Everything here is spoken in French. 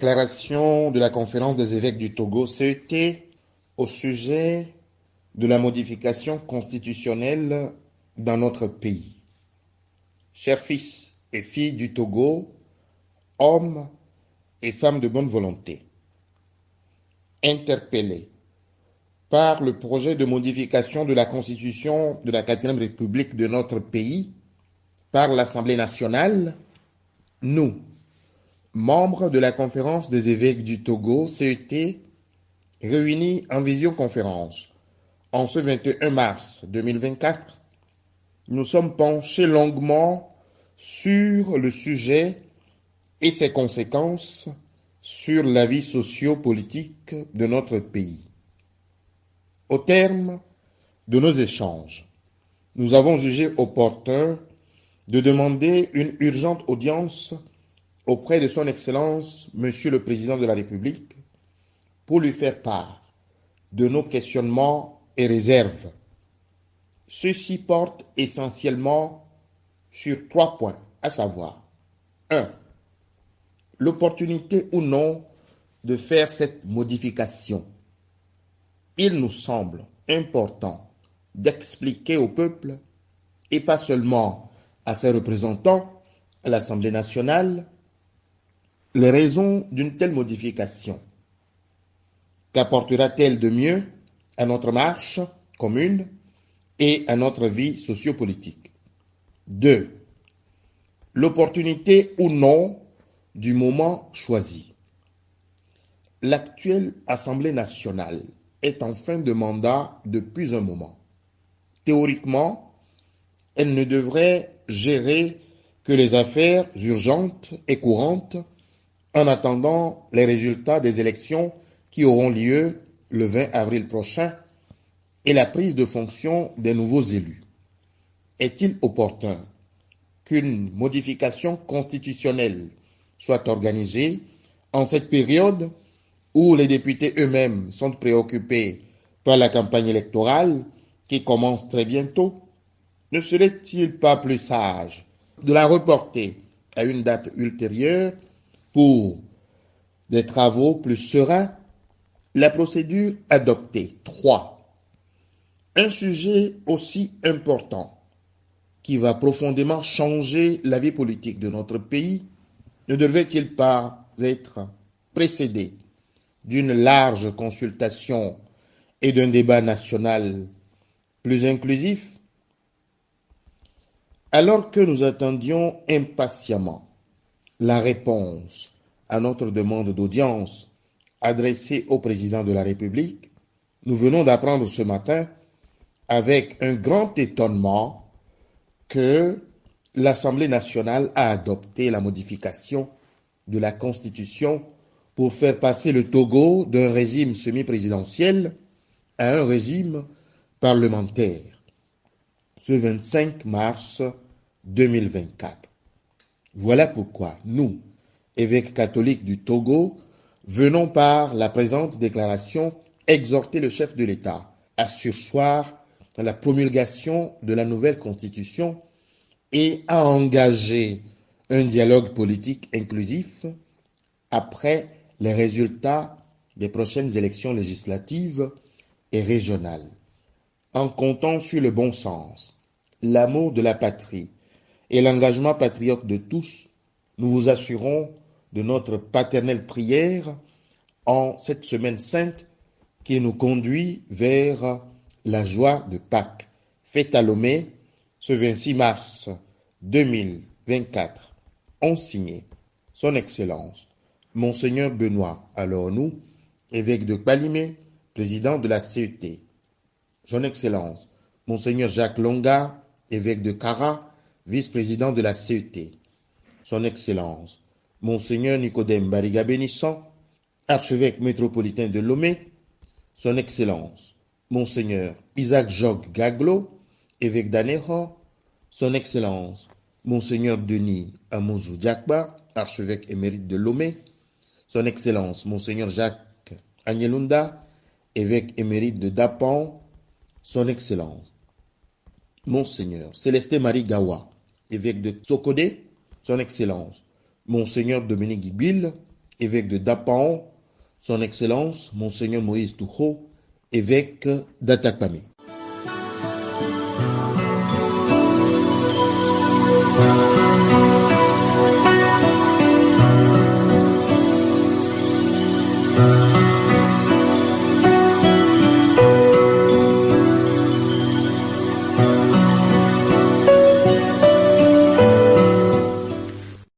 Déclaration de la Conférence des évêques du Togo, CET, au sujet de la modification constitutionnelle dans notre pays. Chers fils et filles du Togo, hommes et femmes de bonne volonté, interpellés par le projet de modification de la Constitution de la 4e République de notre pays par l'Assemblée nationale, nous, membres de la Conférence des évêques du Togo, CET, réunis en visioconférence en ce 21 mars 2024, nous sommes penchés longuement sur le sujet et ses conséquences sur la vie socio-politique de notre pays. Au terme de nos échanges, nous avons jugé opportun de demander une urgente audience auprès de son Excellence, Monsieur le Président de la République, pour lui faire part de nos questionnements et réserves. Ceux-ci portent essentiellement sur 3 points, à savoir 1. L'opportunité ou non de faire cette modification. Il nous semble important d'expliquer au peuple, et pas seulement à ses représentants à l'Assemblée nationale, les raisons d'une telle modification. Qu'apportera-t-elle de mieux à notre marche commune et à notre vie sociopolitique? 2. L'opportunité ou non du moment choisi. L'actuelle Assemblée nationale est en fin de mandat depuis un moment. Théoriquement, elle ne devrait gérer que les affaires urgentes et courantes en attendant les résultats des élections qui auront lieu le 20 avril prochain et la prise de fonction des nouveaux élus. Est-il opportun qu'une modification constitutionnelle soit organisée en cette période où les députés eux-mêmes sont préoccupés par la campagne électorale qui commence très bientôt? Ne serait-il pas plus sage de la reporter à une date ultérieure pour des travaux plus sereins? La procédure adoptée. 3. Un sujet aussi important qui va profondément changer la vie politique de notre pays ne devrait-il pas être précédé d'une large consultation et d'un débat national plus inclusif? Alors que nous attendions impatiemment la réponse à notre demande d'audience adressée au président de la République, nous venons d'apprendre ce matin avec un grand étonnement que l'Assemblée nationale a adopté la modification de la Constitution pour faire passer le Togo d'un régime semi-présidentiel à un régime parlementaire, ce 25 mars 2024. Voilà pourquoi nous, évêques catholiques du Togo, venons par la présente déclaration exhorter le chef de l'État à surseoir à la promulgation de la nouvelle Constitution et à engager un dialogue politique inclusif après les résultats des prochaines élections législatives et régionales. En comptant sur le bon sens, l'amour de la patrie et l'engagement patriote de tous, nous vous assurons de notre paternelle prière en cette semaine sainte qui nous conduit vers la joie de Pâques, fête à Lomé ce 26 mars 2024. Ont signé Son Excellence Monseigneur Benoît Alornou, évêque de Kpalimé, président de la CET. Son Excellence Monseigneur Jacques Longa, évêque de Kara, vice-président de la CET. Son Excellence Monseigneur Nicodème Bariga Bénisson, archevêque métropolitain de Lomé. Son Excellence Monseigneur Isaac Jogues Gaglo, évêque d'Aného. Son Excellence Monseigneur Denis Amouzou Diakba, archevêque émérite de Lomé. Son Excellence Monseigneur Jacques Agnelunda, évêque émérite de Dapan. Son Excellence Monseigneur Célestin Marie Gawa, évêque de Sokodé. Son Excellence Monseigneur Dominique Guibil, évêque de Dapaon, son Excellence, Monseigneur Moïse Touho, évêque d'Atakpamé.